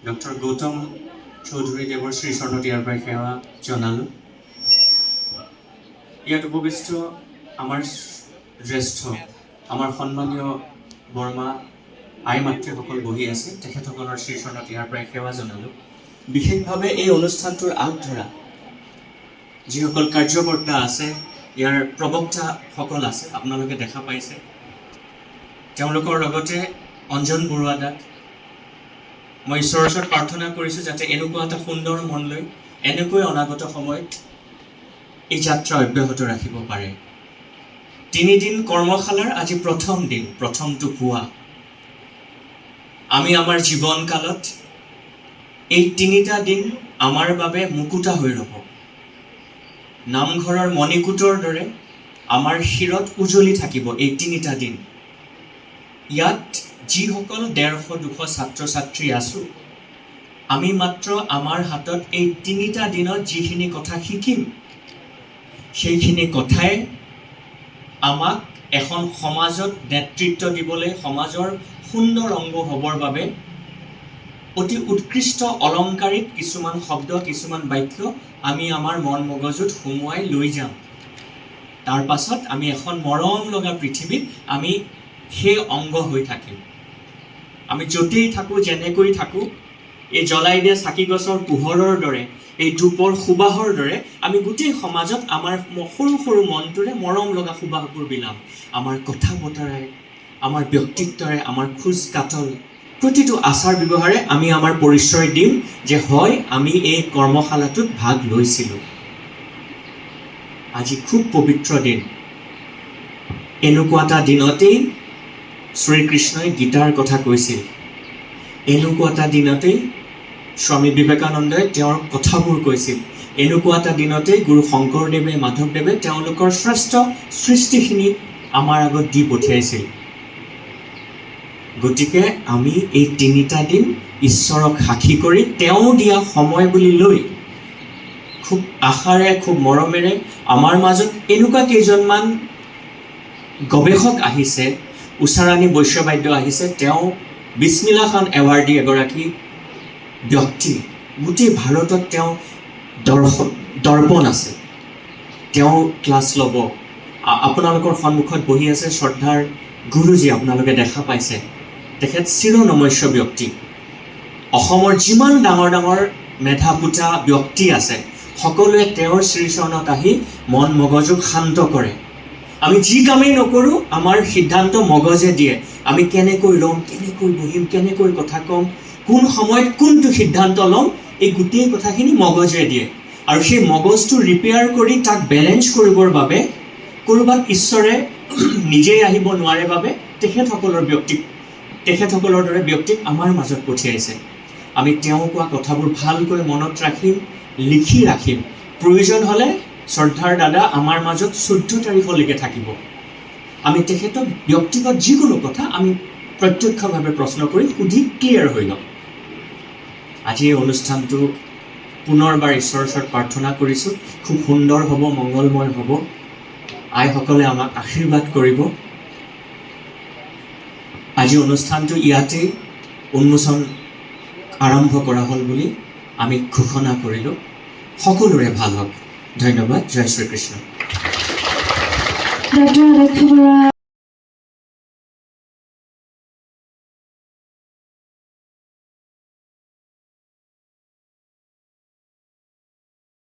Doctor Gautam চৌধুৰীদেৱৰ শ্ৰীচৰণত ইয়াৰ পৰাই সেৱা জনালোঁ। ইয়াত উপবিষ্ট আমাৰ জ্যেষ্ঠ, আমাৰ সন্মানীয় বৰমা আই মাতৃসকল বহি আছে, তেখেতসকলৰ শ্ৰীচৰণত ইয়াৰ পৰাই সেৱা জনালোঁ। বিশেষভাৱে এই অনুষ্ঠানটোৰ আগধৰা যিসকল কাৰ্যকৰ্তা আছে, ইয়াৰ প্ৰবক্তাসকল আছে, আপোনালোকে দেখা পাইছে। তেওঁলোকৰ লগতে অঞ্জন বৰুৱা দাক মই ঈশ্বৰৰ ওচৰত প্ৰাৰ্থনা কৰিছোঁ যাতে এনেকুৱা এটা সুন্দৰ মন লৈ এনেকৈ অনাগত সময়ত এই যাত্ৰা অব্যাহত ৰাখিব পাৰে। 3 দিন কৰ্মশালাৰ আজি প্ৰথম দিন, প্ৰথমটো পুৱা। আমি আমাৰ জীৱনকালত এই 3টা দিন আমাৰ বাবে মুকুতা হৈ ৰ'ব। নামঘৰৰ মণিকূটৰ দৰে আমাৰ শিৰত উজ্বলি থাকিব এই 3টা দিন। ইয়াত যিসকল 150-200 ছাত্ৰ ছাত্ৰী আছোঁ, আমি মাত্ৰ আমাৰ হাতত এই 3টা দিনত যিখিনি কথা শিকিম, সেইখিনি কথাই আমাক এখন সমাজত নেতৃত্ব দিবলৈ, সমাজৰ সুন্দৰ অংগ হ'বৰ বাবে অতি উৎকৃষ্ট অলংকাৰিক কিছুমান শব্দ, কিছুমান বাক্য আমি আমাৰ মন মগজুত সুমুৱাই লৈ যাম। তাৰ পাছত আমি এখন মৰম লগা পৃথিৱীত আমি সেই অংগ হৈ থাকিম। আমি য'তেই থাকোঁ, যেনেকৈ থাকোঁ, এই জ্বলাই দিয়া চাকি গছৰ পোহৰৰ দৰে, এই ধূপৰ সুবাহৰ দৰে আমি গোটেই সমাজত আমাৰ সৰু সৰু মনটোৰে মৰম লগা সুবাহবোৰ বিলাম। আমাৰ কথা বতৰাই, আমাৰ ব্যক্তিত্বৰে, আমাৰ খোজ কাটল, প্ৰতিটো আচাৰ ব্যৱহাৰে আমি আমাৰ পৰিচয় দিম যে হয় আমি এই কৰ্মশালাটোত ভাগ লৈছিলোঁ। আজি খুব পবিত্ৰ দিন। এনেকুৱা এটা দিনতেই শ্ৰীকৃষ্ণই গীতাৰ কথা কৈছিল। এনেকুৱা এটা দিনতেই স্বামী বিবেকানন্দই তেওঁৰ কথাবোৰ কৈছিল। এনেকুৱা এটা দিনতেই গুৰু শংকৰদেৱে, মাধৱদেৱে তেওঁলোকৰ শ্ৰেষ্ঠ সৃষ্টিখিনি আমাৰ আগত দি পঠিয়াইছিল। গতিকে আমি এই 3টা দিন ঈশ্বৰক সাক্ষী কৰি তেওঁ দিয়া সময় বুলি লৈ খুব আশাৰে, খুব মৰমেৰে আমাৰ মাজত এনেকুৱা কেইজনমান গৱেষক আহিছে, উষাৰাণী বৈশ্যবাদ্য আহিছে, তেওঁ বিছমিল্লা খান এৱাৰ্ডী এগৰাকী ব্যক্তি। গোটেই ভাৰতত তেওঁ দৰ্পণ আছে। তেওঁ ক্লাছ ল'ব। আপোনালোকৰ সন্মুখত বহি আছে শ্ৰদ্ধাৰ গুৰুজী, আপোনালোকে দেখা পাইছে। তেখেত চিৰনমস্য ব্যক্তি। অসমৰ যিমান ডাঙৰ ডাঙৰ মেধাপুতা ব্যক্তি আছে, সকলোৱে তেওঁৰ শ্ৰীচৰণত আহি মন মগজুক শান্ত কৰে। আমি যি কামেই নকৰোঁ, আমাৰ সিদ্ধান্ত মগজে দিয়ে। আমি কেনেকৈ ল'ম, কেনেকৈ বহিম, কেনেকৈ কথা ক'ম, কোন সময়ত কোনটো সিদ্ধান্ত ল'ম, এই গোটেই কথাখিনি মগজে দিয়ে। আৰু সেই মগজটো ৰিপেয়াৰ কৰি তাক বেলেঞ্চ কৰিবৰ বাবে ক'ৰবাত ঈশ্বৰে নিজেই আহিব নোৱাৰে বাবে তেখেতসকলৰ দৰে ব্যক্তিক আমাৰ মাজত পঠিয়াইছে। আমি তেওঁ কোৱা কথাবোৰ ভালকৈ মনত ৰাখিম, লিখি ৰাখিম। প্ৰয়োজন হ'লে শ্ৰদ্ধাৰ দাদা আমাৰ মাজত 14 তাৰিখলৈকে থাকিব। আমি তেখেতক ব্যক্তিগত যিকোনো কথা আমি প্ৰত্যক্ষভাৱে প্ৰশ্ন কৰি সুধি ক্লিয়াৰ হৈ ল'ম। আজি এই অনুষ্ঠানটো পুনৰবাৰ ঈশ্বৰৰ ওচৰত প্ৰাৰ্থনা কৰিছোঁ, খুব সুন্দৰ হ'ব, মংগলময় হ'ব। আইসকলে আমাক আশীৰ্বাদ কৰিব। আজি অনুষ্ঠানটো ইয়াতেই উন্মোচন আৰম্ভ কৰা হ'ল বুলি আমি ঘোষণা কৰিলোঁ। সকলোৰে ভাল হওক। ধন্যবাদ। জয় শ্ৰীকৃষ্ণ।